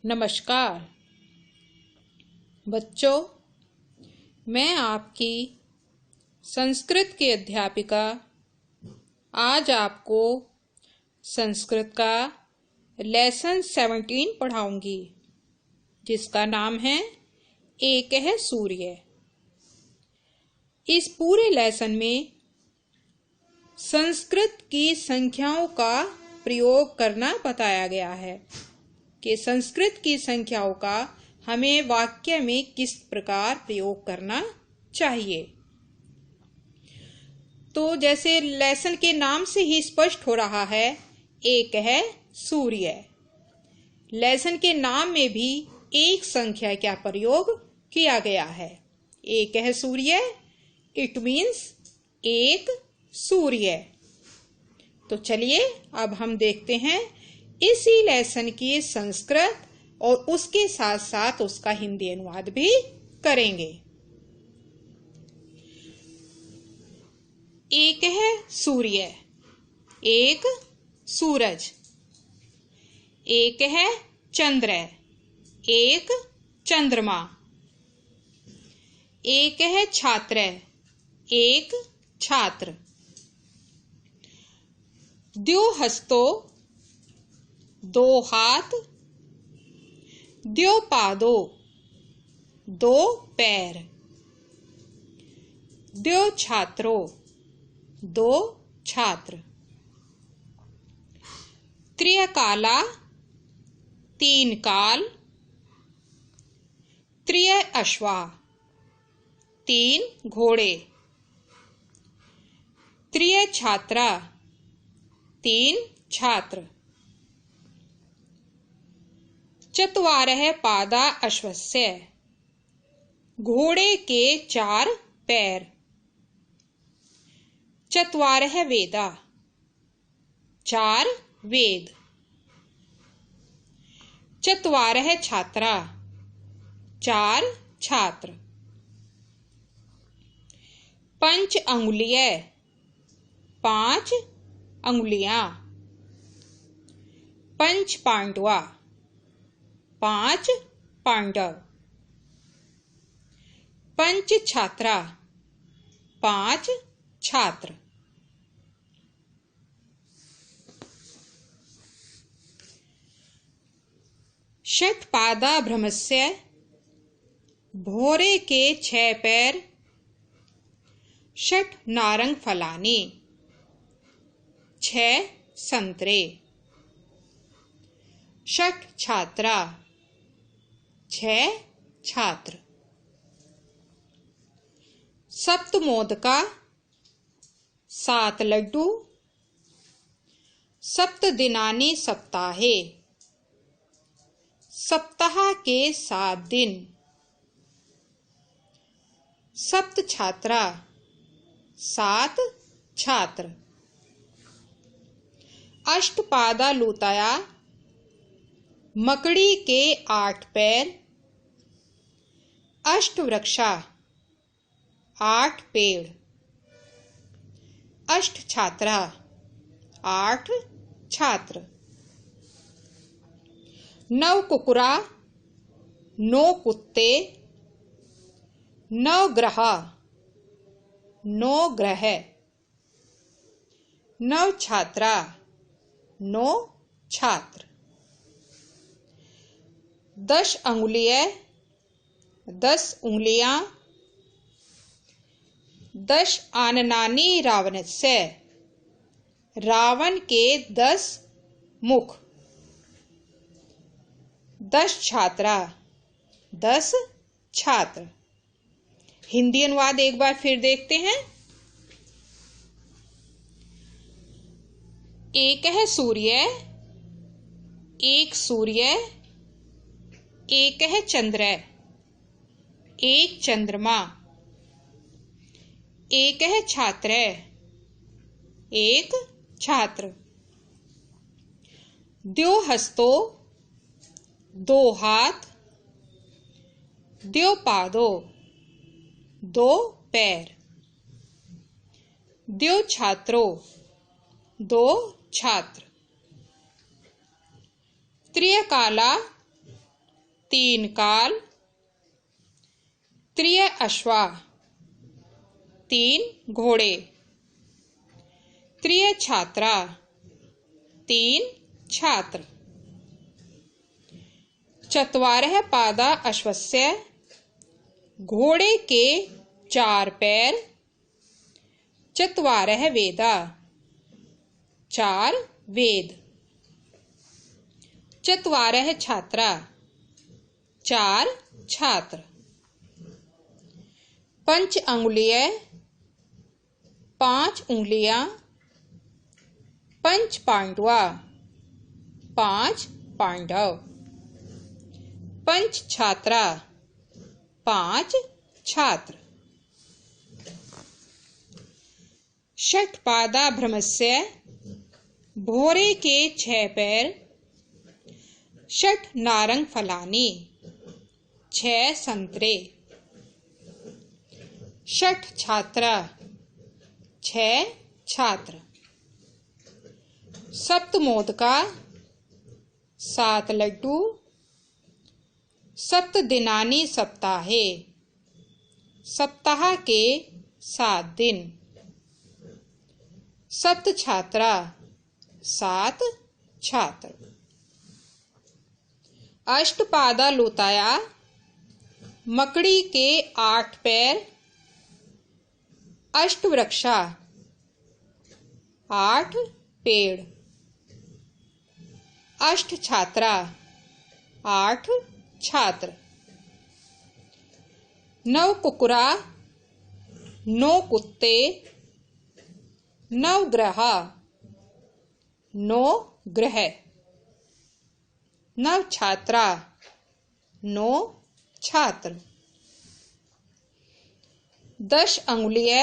नमस्कार बच्चों, मैं आपकी संस्कृत की अध्यापिका आज आपको संस्कृत का लेसन 17 पढ़ाऊंगी, जिसका नाम है एक है सूर्य। इस पूरे लेसन में संस्कृत की संख्याओं का प्रयोग करना बताया गया है कि संस्कृत की संख्याओं का हमें वाक्य में किस प्रकार प्रयोग करना चाहिए। तो जैसे लेसन के नाम से ही स्पष्ट हो रहा है, एक है सूर्य। लेसन के नाम में भी एक संख्या का प्रयोग किया गया है। एक है सूर्य, इट मीन्स एक सूर्य। तो चलिए अब हम देखते हैं इसी लेसन की संस्कृत और उसके साथ साथ उसका हिंदी अनुवाद भी करेंगे। एक है सूर्य, एक सूरज। एक है चंद्र, एक चंद्रमा। एक है छात्र, एक छात्र। द्यो हस्तो, दो हाथ। द्यो पादो, दो पैर। द्यो छात्रो, दो छात्र। त्रिय काला, तीन काल। त्रिय अश्वा, तीन घोड़े। त्रिय छात्रा, तीन छात्र। चत्वारः पादा अश्वस्य, घोड़े के चार पैर। चत्वारः वेदा, चार वेद। चत्वारः छात्रा, चार छात्र। पंच अंगुलीय, पांच अंगुलियां। पंच पांडवा, पांच पांडव। पंच छात्रा, पांच छात्र। षट पादा भ्रमस्य, भौरे के छह पैर। षट नारंग फलानि, छह संतरे। षट छात्रा, छह छात्र। सप्त मोदका, सात लड्डू। सप्त दिनानि सप्ताहे, सप्ताह के 7 दिन। सप्त छात्रा, सात छात्र। अष्टपादा लूताया, मकड़ी के 8 पैर। अष्ट वृक्षा, 8 पेड़। अष्ट छात्रा, 8 छात्र। नव कुकुरा, 9 कुत्ते। नव ग्रह, 9 ग्रह। नव छात्रा, 9 छात्र। 10 अंगुलीय, 10 उंगलियां। 10 आननानि रावणस्य, रावण के 10 मुख। 10 छात्रा, 10 छात्र। हिंदी अनुवाद एक बार फिर देखते हैं। एक है सूर्य, एक सूर्य। एक है चंद्र, एक चंद्रमा। एक है छात्र, एक छात्र। द्यो हस्तो, दो हाथ। द्यो पादो, दो पैर। द्यो छात्रो, दो छात्र। त्रिय काला, 3 काल, त्रिय अश्वा 3 घोड़े, त्रिय छात्रा 3 छात्र, चत्वारः पादा अश्वस्य घोड़े के 4 पैर, चत्वारः वेदा 4 वेद, चत्वारः छात्रा 4 छात्र, पंच अंगुलीय 5 उंगलियां, पंच पांडवा 5 पांडव, पंच छात्रा 5 छात्र, षट पादा भ्रमस्य भोरे के 6 पैर, षट नारंग फलानी 6 संतरे, षट छात्रा 6 छात्र, सप्त मोदका 7 लड्डू, सप्त दिनानि सप्ताहे सप्ताह के 7 दिन, सप्त छात्रा 7 छात्र, अष्टपादा लूताया मकड़ी के 8 पैर, अष्ट वृक्षा 8 पेड़, अष्ट छात्रा 8 छात्र, 9 कुकुरा 9 कुत्ते, 9 ग्रह 9 ग्रह, 9 छात्रा 9 छात्र, 10 अंगुलीय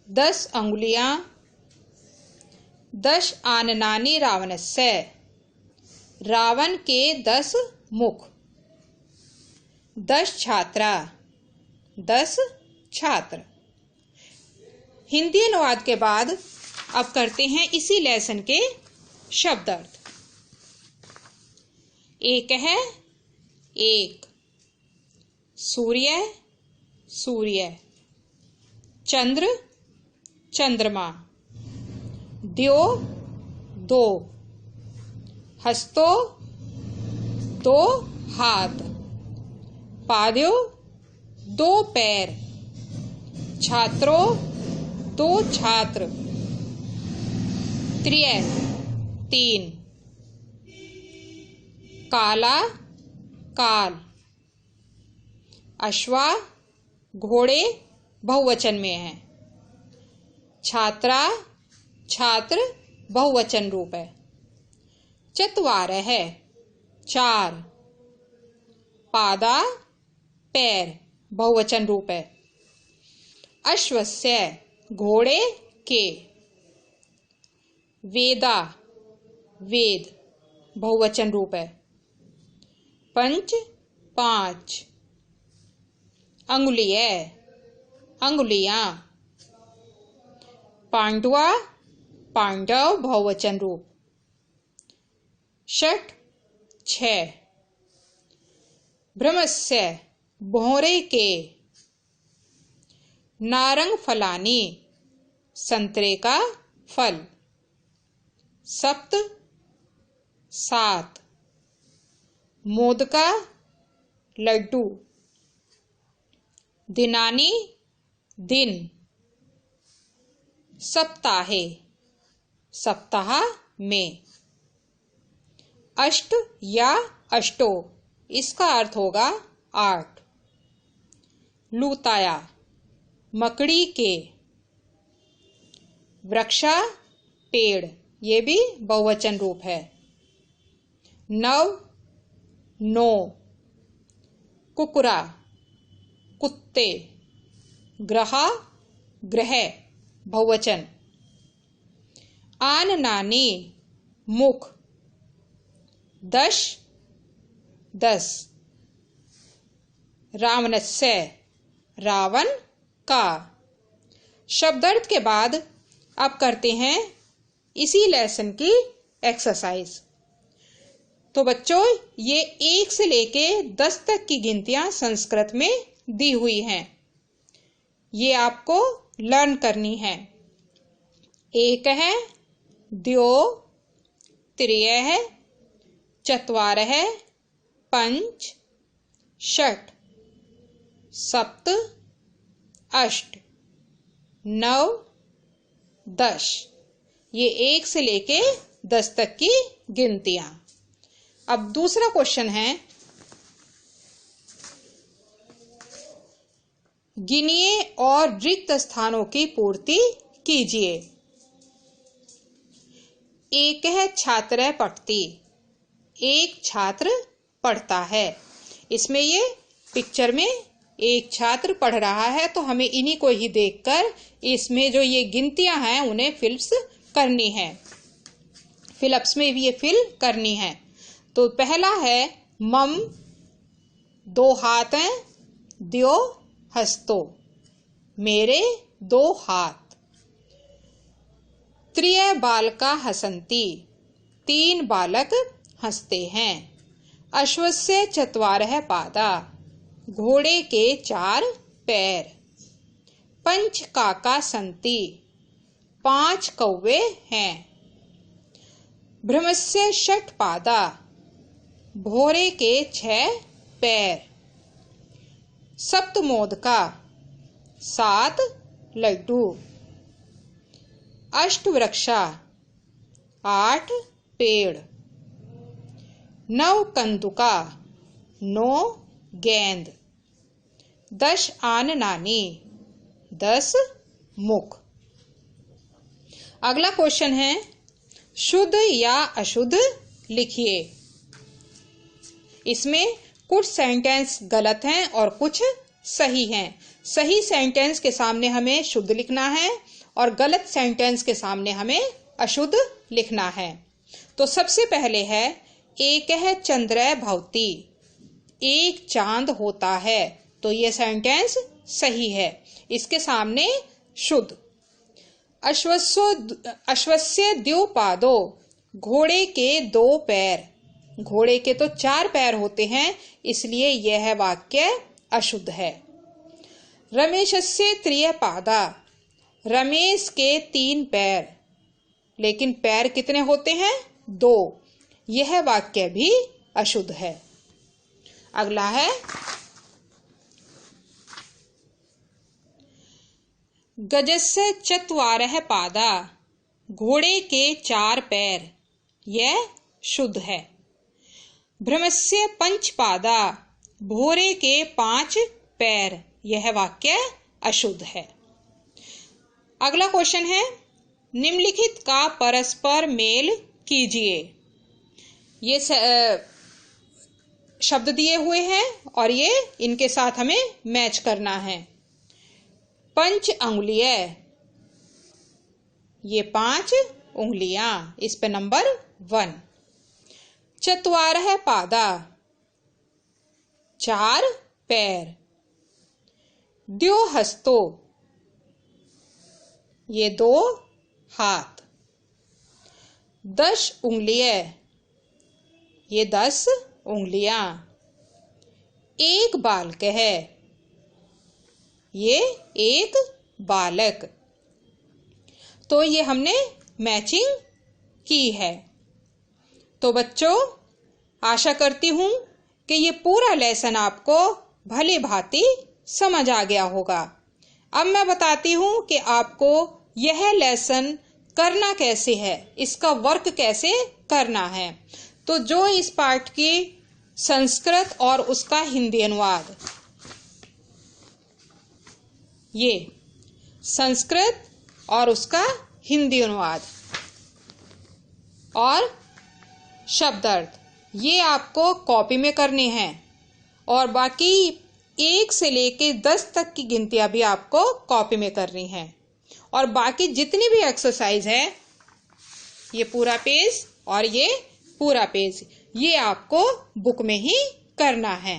10 अंगुलियां, 10 आननानि रावणस्य रावण के 10 मुख, 10 छात्रा 10 छात्र। हिंदी अनुवाद के बाद अब करते हैं इसी लेसन के शब्द अर्थ। एक है एक, सूर्य सूर्य, चंद्र चंद्रमा, द्यो 2, हस्तो 2 हाथ, पाद्यो 2 पैर, छात्रो 2 छात्र, त्रिय 3, काला काल, अश्वा घोड़े बहुवचन में है, छात्रा छात्र बहुवचन रूप है, चत्वारः है 4, पादा पैर बहुवचन रूप है, अश्वस्य घोड़े के, वेदा वेद बहुवचन रूप है, पंच 5, अंगुलीय अंगुलियां, पांडवा पांडव बहुवचन रूप, षट 6, भ्रमस्य भौरे के, नारंग फलानी संतरे का फल, सप्त 7, मोदका लड्डू, दिनानी दिन, सप्ताहे सप्ताह में, अष्ट या अष्टो इसका अर्थ होगा 8, लूताया मकड़ी के, वृक्षा पेड़ ये भी बहुवचन रूप है, 9 9, कुकुरा कुत्ते, ग्रहा ग्रह बहुवचन, आननानि मुख, 10 10, रावणस्य रावण का। शब्दार्थ के बाद अब करते हैं इसी लेसन की एक्सरसाइज। तो बच्चों ये 1 से लेके 10 तक की गिनतियां संस्कृत में दी हुई हैं, ये आपको लर्न करनी है। एक है, द्यो, त्रिय, चत्वारः, पंच, षट्, सप्त, अष्ट, नव, 10। ये 1 से लेके 10 तक की गिनतियां। अब दूसरा क्वेश्चन है, गिनिए और रिक्त स्थानों की पूर्ति कीजिए। एक है छात्र पढ़ती, एक छात्र पढ़ता है। इसमें ये पिक्चर में एक छात्र पढ़ रहा है, तो हमें इन्हीं को ही देखकर इसमें जो ये गिनतियां हैं उन्हें फिल्स करनी है, फिलअप्स में भी ये फिल करनी है। तो पहला है मम, 2 हाथ हैं, द्यो हस्तो, मेरे 2 हाथ। त्रिय बालका हसन्ति, 3 बालक हंसते हैं। अश्वस्य चत्वारः पादा, घोड़े के 4 पैर। पंच काका सन्ति, 5 कौवे हैं। भ्रमस्य षट् पादा, भौरे के 6 पैर। सप्तमोदका, 7 लड्डू। अष्टवृक्षा, 8 पेड़। नव कंदुका, 9 गेंद। 10 आननानी, 10 मुख। अगला क्वेश्चन है, शुद्ध या अशुद्ध लिखिए। इसमें कुछ सेंटेंस गलत हैं और कुछ सही हैं। सही सेंटेंस के सामने हमें शुद्ध लिखना है और गलत सेंटेंस के सामने हमें अशुद्ध लिखना है। तो सबसे पहले है, एक है चंद्र भवती, एक चांद होता है। तो ये सेंटेंस सही है, इसके सामने शुद्ध। अश्वस्य द्यो पादो, घोड़े के 2 पैर। घोड़े के तो 4 पैर होते हैं, इसलिए यह वाक्य अशुद्ध है। रमेशस्य त्रिय पादा, रमेश के 3 पैर, लेकिन पैर कितने होते हैं? 2। यह वाक्य भी अशुद्ध है। अगला है, गजस्य चत्वारः पादा, घोड़े के 4 पैर। यह शुद्ध है। भ्रमस्य पंच पादा, भौरे के 5 पैर। यह वाक्य अशुद्ध है। अगला क्वेश्चन है, निम्नलिखित का परस्पर मेल कीजिए। ये शब्द दिए हुए हैं और ये इनके साथ हमें मैच करना है। पंच अंगुलीय, ये 5 उंगलियां, इस पे नंबर 1। चत्वारः पादा, 4 पैर। द्यो हस्तो, ये 2 हाथ। 10 उंगलीय, ये 10 उंगलियां। एक बालक है, ये 1 बालक। तो ये हमने मैचिंग की है। तो बच्चों, आशा करती हूं कि ये पूरा लेसन आपको भली भांति समझ आ गया होगा। अब मैं बताती हूं कि आपको यह लेसन करना कैसे है, इसका वर्क कैसे करना है। तो जो इस पाठ की संस्कृत और उसका हिंदी अनुवाद, ये संस्कृत और उसका हिंदी अनुवाद और शब्दार्थ, ये आपको कॉपी में करने हैं। और बाकी 1 से लेके 10 तक की गिनतियां भी आपको कॉपी में करनी है। और बाकी जितनी भी एक्सरसाइज है, ये पूरा पेज और ये पूरा पेज, ये आपको बुक में ही करना है।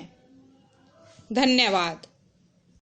धन्यवाद।